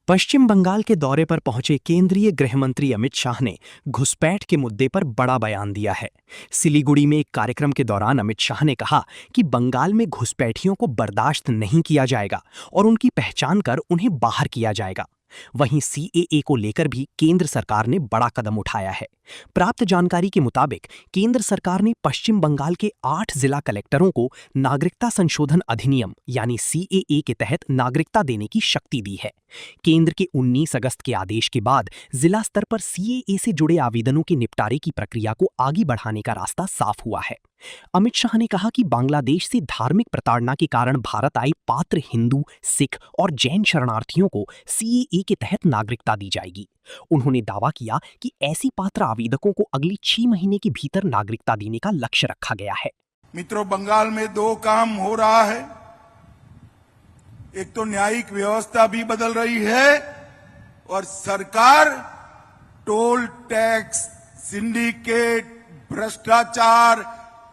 पश्चिम बंगाल के दौरे पर पहुंचे केंद्रीय गृह मंत्री अमित शाह ने घुसपैठ के मुद्दे पर बड़ा बयान दिया है। सिलीगुड़ी में एक कार्यक्रम के दौरान अमित शाह ने कहा कि बंगाल में घुसपैठियों को बर्दाश्त नहीं किया जाएगा और उनकी पहचान कर उन्हें बाहर किया जाएगा। वहीं सीएए को लेकर भी केंद्र सरकार ने बड़ा कदम उठाया है। प्राप्त जानकारी के मुताबिक केंद्र सरकार ने पश्चिम बंगाल के 8 जिला कलेक्टरों को नागरिकता संशोधन अधिनियम यानी सीएए के तहत नागरिकता देने की शक्ति दी है। केंद्र के 19 अगस्त के आदेश के बाद जिला स्तर पर सीएए से जुड़े आवेदनों के निपटारे की प्रक्रिया को आगे बढ़ाने का रास्ता साफ हुआ है। अमित शाह ने कहा कि बांग्लादेश से धार्मिक प्रताड़ना के कारण भारत आए पात्र हिंदू, सिख और जैन शरणार्थियों को सीएए के तहत नागरिकता दी जाएगी। उन्होंने दावा किया कि ऐसी पात्र आवेदकों को अगले 6 महीने के भीतर नागरिकता देने का लक्ष्य रखा गया है। मित्रों, बंगाल में 2 काम हो रहा है। एक तो न्यायिक व्यवस्था भी बदल रही है और सरकार टोल टैक्स, सिंडिकेट, भ्रष्टाचार,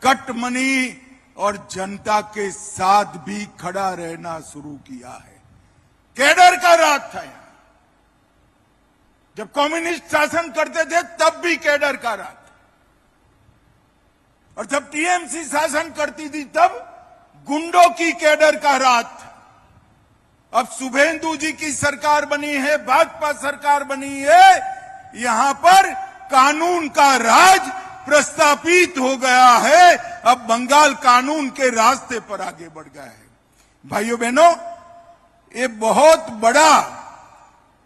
कट मनी और जनता के साथ भी खड़ा रहना शुरू किया है। कैडर का राज था यहां। जब कम्युनिस्ट शासन करते थे तब भी कैडर का राज था, और जब टीएमसी शासन करती थी तब गुंडों की कैडर का राज था। अब शुभेंदु जी की सरकार बनी है, भाजपा सरकार बनी है, यहां पर कानून का राज प्रस्तापित हो गया है। अब बंगाल कानून के रास्ते पर आगे बढ़ गया है। भाइयों बहनों, ये बहुत बड़ा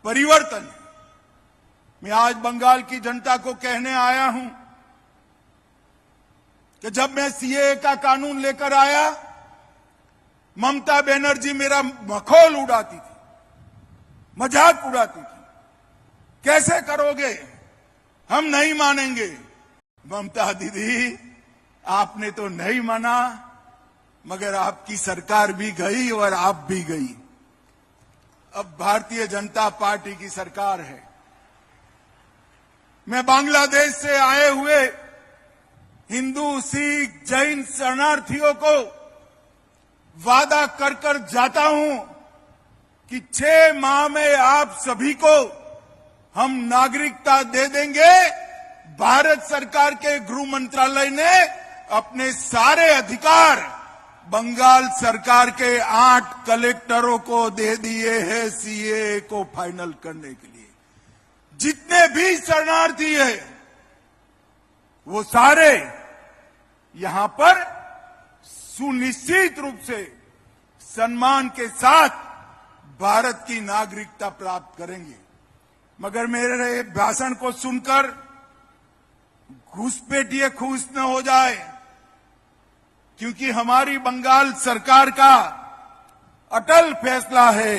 परिवर्तन है। मैं आज बंगाल की जनता को कहने आया हूं कि जब मैं सीएए का कानून लेकर आया, ममता बनर्जी मेरा मखौल उड़ाती थी, मजाक उड़ाती थी। कैसे करोगे, हम नहीं मानेंगे। ममता दीदी, आपने तो नहीं माना, मगर आपकी सरकार भी गई और आप भी गई। अब भारतीय जनता पार्टी की सरकार है। मैं बांग्लादेश से आए हुए हिंदू, सिख, जैन शरणार्थियों को वादा कर कर जाता हूं कि 6 माह में आप सभी को हम नागरिकता दे देंगे। भारत सरकार के गृह मंत्रालय ने अपने सारे अधिकार बंगाल सरकार के 8 कलेक्टरों को दे दिए हैं सीएए को फाइनल करने के लिए। जितने भी शरणार्थी है वो सारे यहां पर सुनिश्चित रूप से सम्मान के साथ भारत की नागरिकता प्राप्त करेंगे। मगर मेरे भाषण को सुनकर घुसपैठिए खुश न हो जाए, क्योंकि हमारी बंगाल सरकार का अटल फैसला है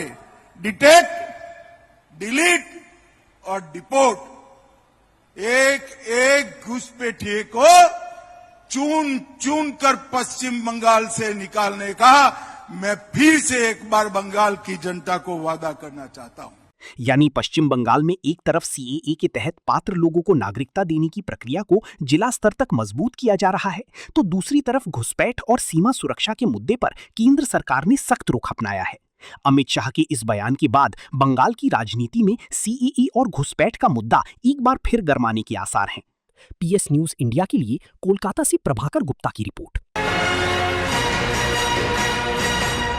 डिटेक्ट, डिलीट और डिपोर्ट। एक घुसपैठिए को चुन चुन कर पश्चिम बंगाल से निकालने का मैं फिर से एक बार बंगाल की जनता को वादा करना चाहता हूं। यानी पश्चिम बंगाल में एक तरफ सीएए के तहत पात्र लोगों को नागरिकता देने की प्रक्रिया को जिला स्तर तक मजबूत किया जा रहा है, तो दूसरी तरफ घुसपैठ और सीमा सुरक्षा के मुद्दे पर केंद्र सरकार ने सख्त रुख अपनाया है। अमित शाह के इस बयान के बाद बंगाल की राजनीति में सीएए और घुसपैठ का मुद्दा एक बार फिर गरमाने के आसार हैं। पीएस न्यूज इंडिया के लिए कोलकाता से प्रभाकर गुप्ता की रिपोर्ट।